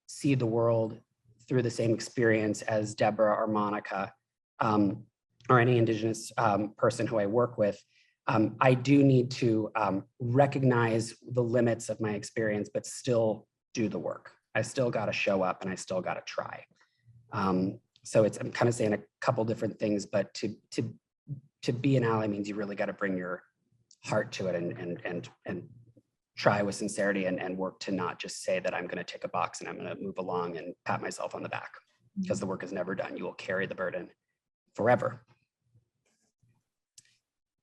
see the world through the same experience as Deborah or Monica, or any indigenous person who I work with, I do need to recognize the limits of my experience, but still do the work. I still got to show up, and I still got to try. So I'm kind of saying a couple different things, but to be an ally means you really got to bring your heart to it and try with sincerity and work to not just say that I'm going to tick a box and I'm going to move along and pat myself on the back, because the work is never done. You will carry the burden forever.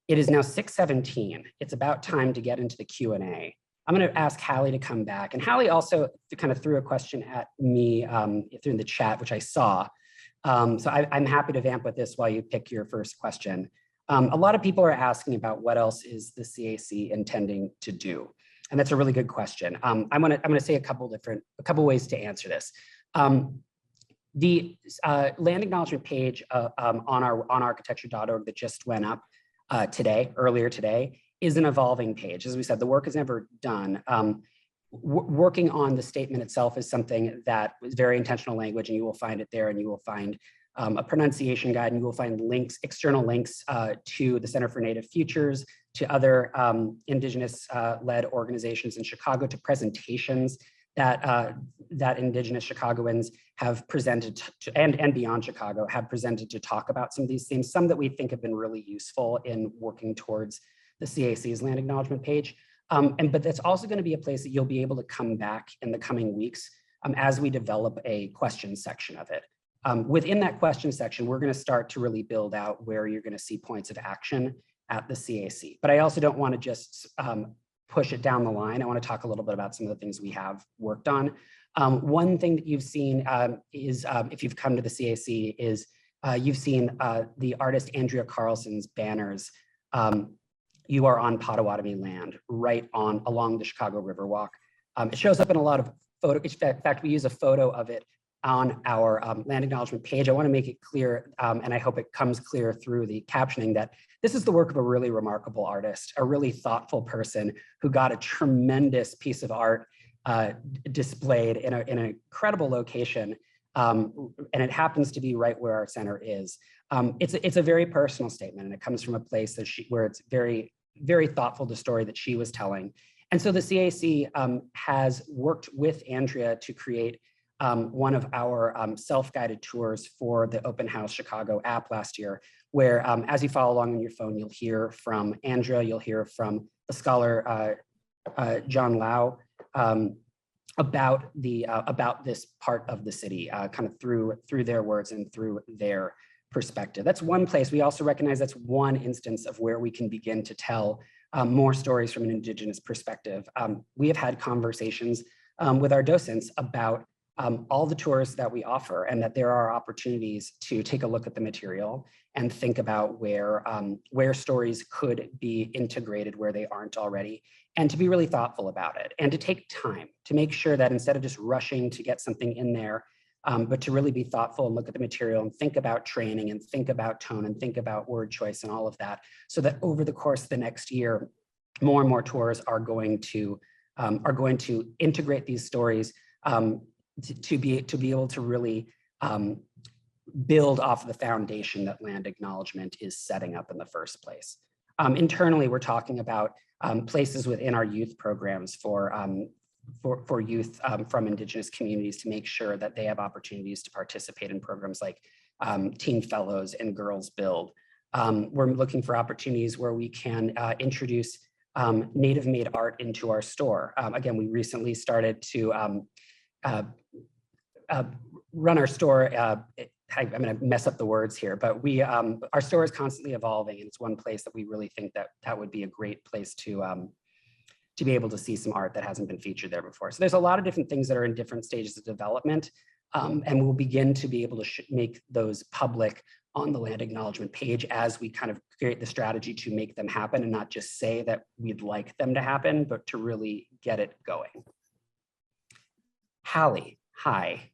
It is now 6:17. It's about time to get into the Q&A. I'm going to ask Hallie to come back. And Hallie also kind of threw a question at me through the chat, which I saw. So I'm happy to vamp with this while you pick your first question. A lot of people are asking about what else is the CAC intending to do? And that's a really good question. I'm gonna say a couple ways to answer this. The land acknowledgement page on architecture.org that just went up earlier today, is an evolving page. As we said, the work is never done. Working on the statement itself is something that was very intentional language, and you will find it there, and you will find a pronunciation guide, and you will find links, external links to the Center for Native Futures, to other Indigenous-led organizations in Chicago, to presentations that Indigenous Chicagoans have presented to, and beyond Chicago, have presented to talk about some of these themes, some that we think have been really useful in working towards the CAC's land acknowledgement page. But that's also going to be a place that you'll be able to come back in the coming weeks as we develop a question section of it. Within that question section, we're going to start to really build out where you're going to see points of action at the CAC. But I also don't want to just push it down the line. I want to talk a little bit about some of the things we have worked on. One thing that you've seen is, if you've come to the CAC, is you've seen the artist Andrea Carlson's banners. You are on Potawatomi land, right along the Chicago Riverwalk. It shows up in a lot of photos. In fact, we use a photo of it on our land acknowledgement page. I want to make it clear, and I hope it comes clear through the captioning, that this is the work of a really remarkable artist, a really thoughtful person who got a tremendous piece of art displayed in an incredible location, and it happens to be right where our center is. It's a very personal statement, and it comes from a place that where it's very, very thoughtful, the story that she was telling. And so the CAC has worked with Andrea to create one of our self-guided tours for the Open House Chicago app last year, where as you follow along on your phone, you'll hear from Andrea, you'll hear from the scholar John Lau about this part of the city, kind of through their words and through their perspective. That's one place. We also recognize that's one instance of where we can begin to tell more stories from an Indigenous perspective. We have had conversations with our docents about all the tours that we offer, and that there are opportunities to take a look at the material and think about where stories could be integrated where they aren't already, and to be really thoughtful about it, and to take time to make sure that instead of just rushing to get something in there, but to really be thoughtful and look at the material and think about training and think about tone and think about word choice and all of that, so that over the course of the next year, more and more tours are going to integrate these stories to be able to really build off of the foundation that land acknowledgement is setting up in the first place. Internally, we're talking about places within our youth programs for youth from Indigenous communities to make sure that they have opportunities to participate in programs like Teen Fellows and Girls Build. We're looking for opportunities where we can introduce Native made art into our store. Again, we recently started to run our store. I'm going to mess up the words here, but our store is constantly evolving, and it's one place that we really think that would be a great place to be able to see some art that hasn't been featured there before. So there's a lot of different things that are in different stages of development, and we'll begin to be able to make those public on the land acknowledgement page as we kind of create the strategy to make them happen, and not just say that we'd like them to happen, but to really get it going. Hallie, hi.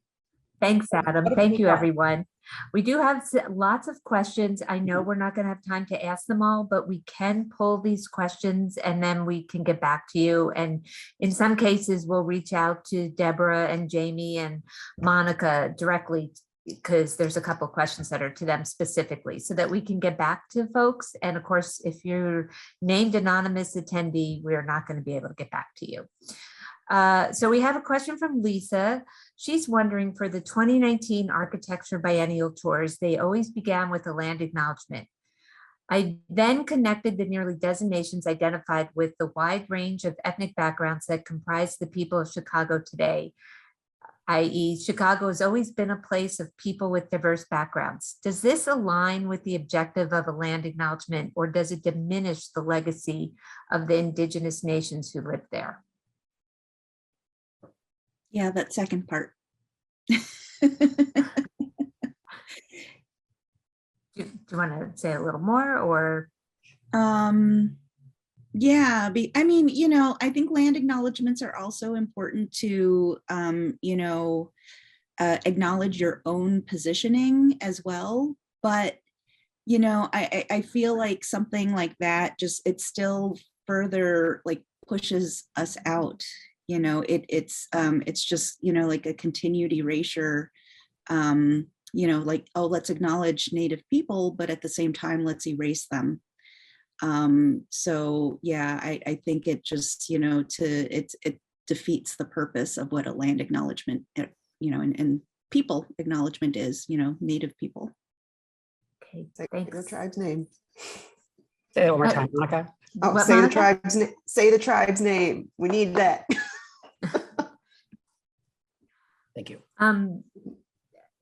Thanks, Adam. Thank you, everyone. We do have lots of questions. I know we're not going to have time to ask them all, but we can pull these questions and then we can get back to you. And in some cases, we'll reach out to Deborah and Jamie and Monica directly, because there's a couple of questions that are to them specifically, so that we can get back to folks. And of course, if you're named anonymous attendee, we're not going to be able to get back to you. So we have a question from Lisa. She's wondering, for the 2019 architecture biennial tours, they always began with a land acknowledgement. I then connected the nearly dozen nations identified with the wide range of ethnic backgrounds that comprise the people of Chicago today, i.e. Chicago has always been a place of people with diverse backgrounds. Does this align with the objective of a land acknowledgement, or does it diminish the legacy of the Indigenous nations who live there? Yeah, that second part. Do you want to say a little more, or? Yeah, I mean, you know, I think land acknowledgements are also important to, you know, acknowledge your own positioning as well. But, you know, I feel like something like that it still further like pushes us out. You know, it's just, you know, like a continued erasure, you know, like, oh, let's acknowledge Native people, but at the same time, let's erase them. So yeah, I think it just, you know, it defeats the purpose of what a land acknowledgement, you know, and people acknowledgement is, you know, Native people. Okay, Say thanks. the tribe's name. Say it one more time, Monica. Oh, What, say Monica? say the tribe's name. We need that. Thank you.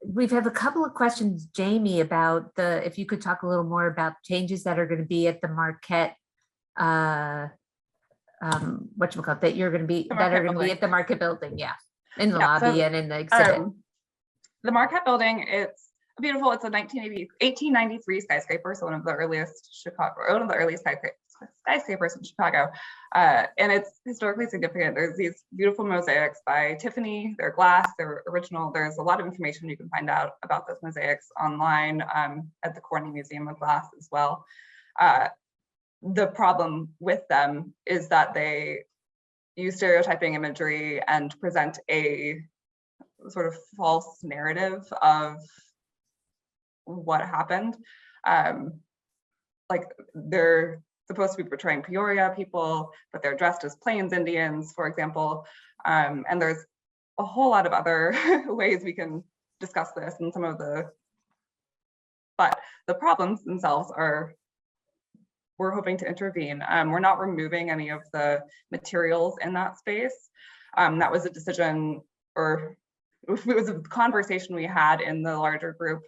We've have a couple of questions, Jamie, about if you could talk a little more about changes that are going to be at the Marquette, whatchamacallit, that you're going to be, that are going to be at the Marquette building, yeah, in the lobby and in the exhibit. The Marquette building, it's beautiful. It's a 1893 skyscraper, so one of the earliest skyscrapers in Chicago, and it's historically significant. There's these beautiful mosaics by Tiffany. They're glass, they're original. There's a lot of information you can find out about those mosaics online at the Corning Museum of Glass as well. The problem with them is that they use stereotyping imagery and present a sort of false narrative of what happened. Like, they're supposed to be portraying Peoria people, but they're dressed as Plains Indians, for example. And there's a whole lot of other ways we can discuss this, and but the problems themselves are, we're hoping to intervene. We're not removing any of the materials in that space. That was a decision, or it was a conversation we had in the larger group,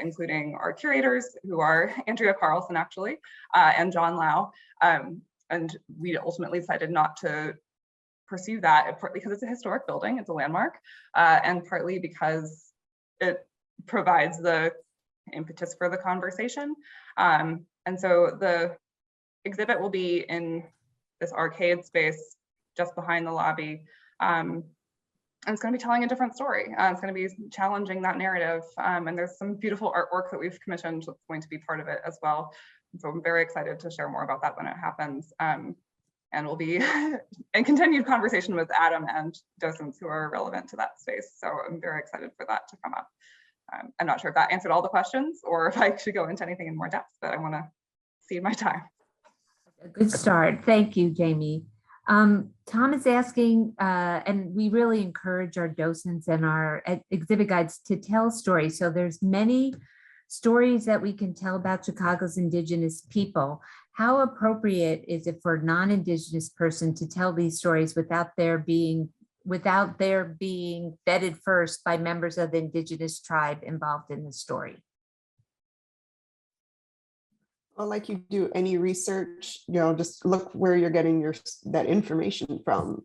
including our curators, who are Andrea Carlson actually, and John Lau. And we ultimately decided not to pursue that, partly because it's a historic building, it's a landmark, and partly because it provides the impetus for the conversation. And so the exhibit will be in this arcade space just behind the lobby. And it's going to be telling a different story. It's going to be challenging that narrative. And there's some beautiful artwork that we've commissioned that's going to be part of it as well. So I'm very excited to share more about that when it happens. And we'll be in continued conversation with Adam and docents who are relevant to that space. So I'm very excited for that to come up. I'm not sure if that answered all the questions or if I should go into anything in more depth, but I want to cede my time. A good start. Thank you, Jamie. Tom is asking, and we really encourage our docents and our exhibit guides to tell stories. So there's many stories that we can tell about Chicago's Indigenous people. How appropriate is it for a non-Indigenous person to tell these stories without their being vetted first by members of the Indigenous tribe involved in the story? Well, like you do any research, just look where you're getting that information from.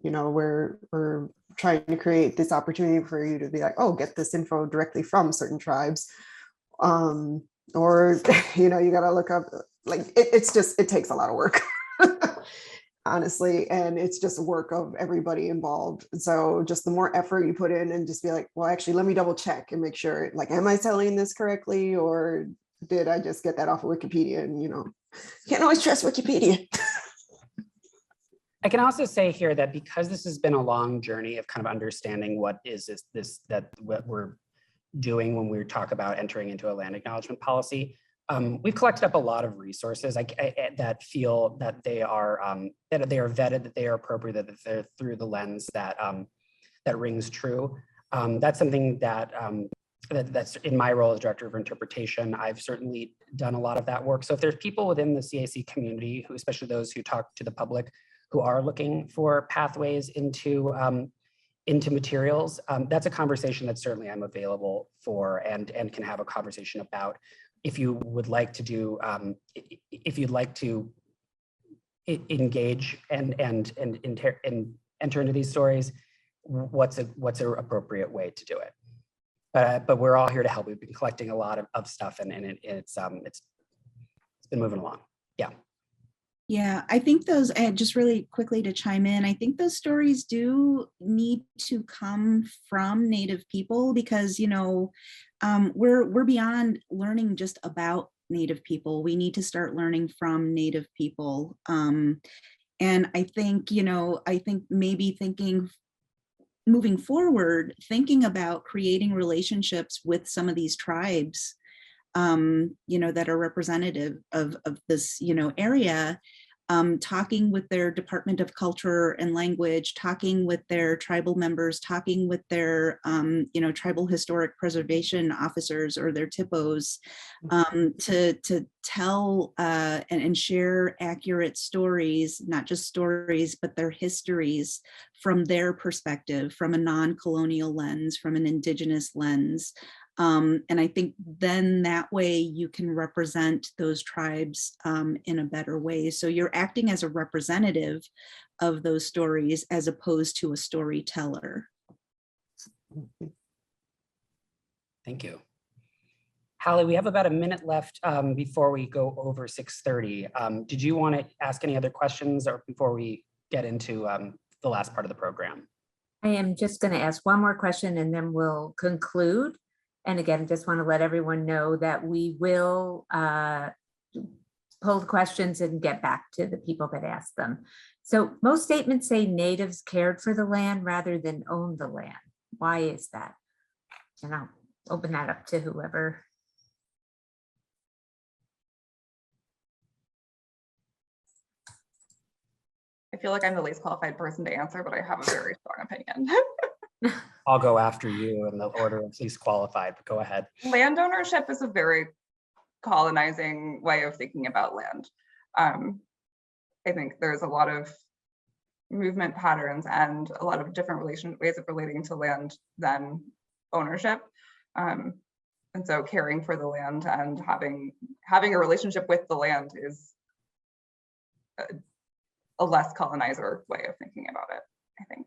We're trying to create this opportunity for you to be like, oh, get this info directly from certain tribes. Or, you got to look up, like, it takes a lot of work. Honestly, and it's just work of everybody involved. So just the more effort you put in and just be like, well, actually, let me double check and make sure, like, am I telling this correctly? Or did I just get that off of Wikipedia? And, can't always trust Wikipedia. I can also say here that because this has been a long journey of kind of understanding what we're doing when we talk about entering into a land acknowledgement policy, we've collected up a lot of resources that feel that they are vetted, that they are appropriate, that they're through the lens that rings true. That's something that's in my role as director of interpretation. I've certainly done a lot of that work. So if there's people within the CAC community, especially those who talk to the public, who are looking for pathways into materials, that's a conversation that certainly I'm available for and can have a conversation about. If you would like to do, if you'd like to engage and enter into these stories, what's an appropriate way to do it? But we're all here to help. We've been collecting a lot of stuff, and it's been moving along. Yeah. Yeah, I think those, just really quickly to chime in, I think those stories do need to come from Native people because, we're beyond learning just about Native people. We need to start learning from Native people. And I think, maybe moving forward, thinking about creating relationships with some of these tribes, that are representative of this, area, talking with their Department of Culture and Language, talking with their tribal members, talking with their, tribal historic preservation officers or their TIPOs, to tell and share accurate stories, not just stories, but their histories from their perspective, from a non-colonial lens, from an Indigenous lens. And I think then that way you can represent those tribes in a better way. So you're acting as a representative of those stories as opposed to a storyteller. Thank you. Hallie, we have about a minute left before we go over 6:30. Did you want to ask any other questions or before we get into the last part of the program? I am just going to ask one more question and then we'll conclude. And again, just want to let everyone know that we will pull the questions and get back to the people that asked them. So most statements say natives cared for the land rather than owned the land. Why is that? And I'll open that up to whoever. I feel like I'm the least qualified person to answer, but I have a very strong opinion. I'll go after you in the order of least qualified, but go ahead. Land ownership is a very colonizing way of thinking about land. I think there's a lot of movement patterns and a lot of different ways of relating to land than ownership. And so caring for the land and having a relationship with the land is a less colonizer way of thinking about it, I think.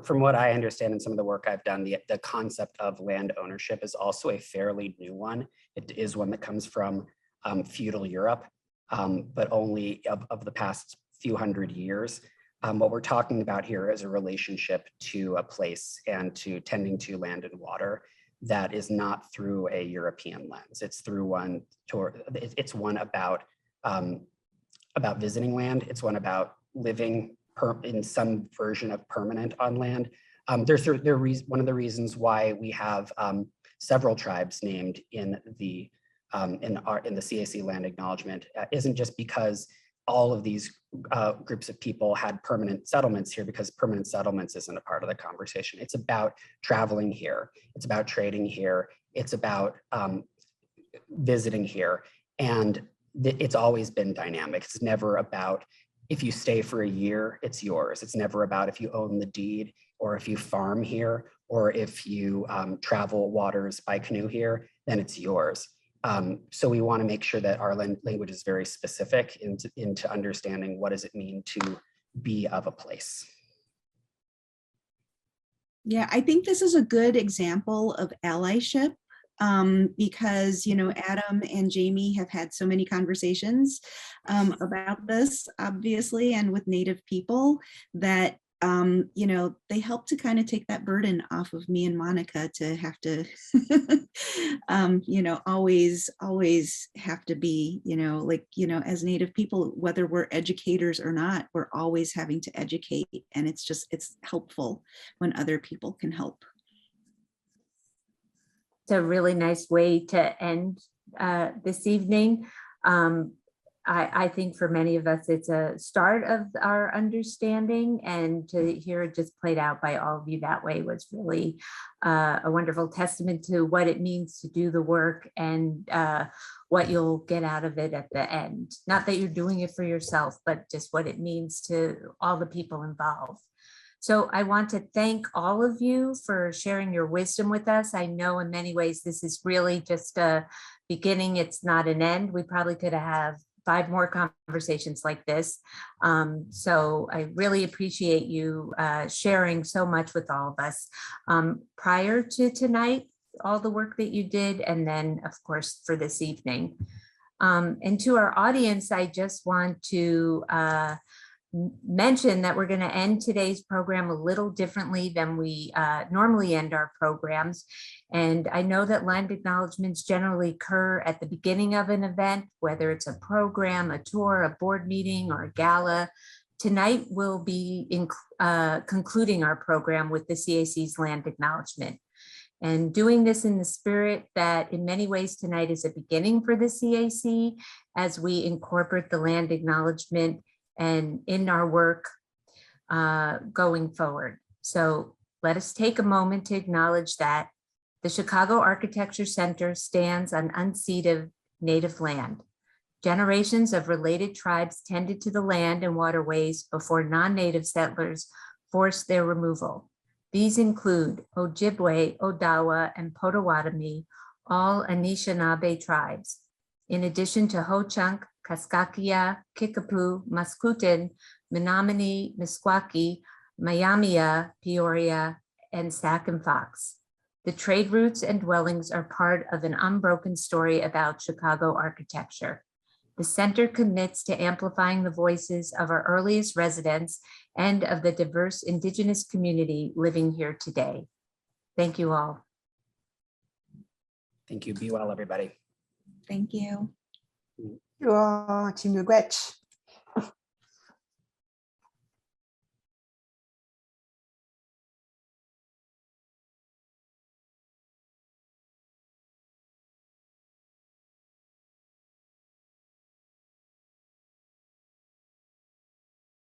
From what I understand in some of the work I've done, the concept of land ownership is also a fairly new one. It is one that comes from feudal Europe, but only of the past few hundred years. What we're talking about here is a relationship to a place and to tending to land and water that is not through a European lens. It's through one, it's one about visiting land. It's one about living in some version of permanent on land. One of the reasons why we have several tribes named in the CAC land acknowledgement isn't just because all of these groups of people had permanent settlements here, because permanent settlements isn't a part of the conversation. It's about traveling here. It's about trading here. It's about visiting here. And it's always been dynamic. It's never about if you stay for a year, it's yours. It's never about if you own the deed or if you farm here or if you travel waters by canoe here, then it's yours. So we want to make sure that our language is very specific into understanding what does it mean to be of a place. Yeah, I think this is a good example of allyship because, you know, Adam and Jamie have had so many conversations about this, obviously, and with Native people that, you know, they help to kind of take that burden off of me and Monica to have to, you know, always have to be, you know, like, you know, as Native people, whether we're educators or not, we're always having to educate. And it's helpful when other people can help. It's a really nice way to end this evening. I think for many of us, it's a start of our understanding, and to hear it just played out by all of you that way was really a wonderful testament to what it means to do the work and what you'll get out of it at the end. Not that you're doing it for yourself, but just what it means to all the people involved. So I want to thank all of you for sharing your wisdom with us. I know in many ways this is really just a beginning. It's not an end. We probably could have 5 more conversations like this. So I really appreciate you sharing so much with all of us prior to tonight, all the work that you did, and then of course for this evening. And to our audience, I just want to mention that we're going to end today's program a little differently than we normally end our programs. And I know that land acknowledgements generally occur at the beginning of an event, whether it's a program, a tour, a board meeting, or a gala. Tonight we'll be concluding our program with the CAC's land acknowledgement. And doing this in the spirit that in many ways tonight is a beginning for the CAC as we incorporate the land acknowledgement and in our work going forward. So let us take a moment to acknowledge that the Chicago Architecture Center stands on unceded Native land. Generations of related tribes tended to the land and waterways before non-Native settlers forced their removal. These include Ojibwe, Odawa, and Potawatomi, all Anishinaabe tribes, in addition to Ho-Chunk, Kaskakia, Kickapoo, Mascoutin, Menominee, Meskwaki, Mayamia, Peoria, and Sac and Fox. The trade routes and dwellings are part of an unbroken story about Chicago architecture. The center commits to amplifying the voices of our earliest residents and of the diverse Indigenous community living here today. Thank you all. Thank you. Be well, everybody. Thank you. You all, Chimugwech.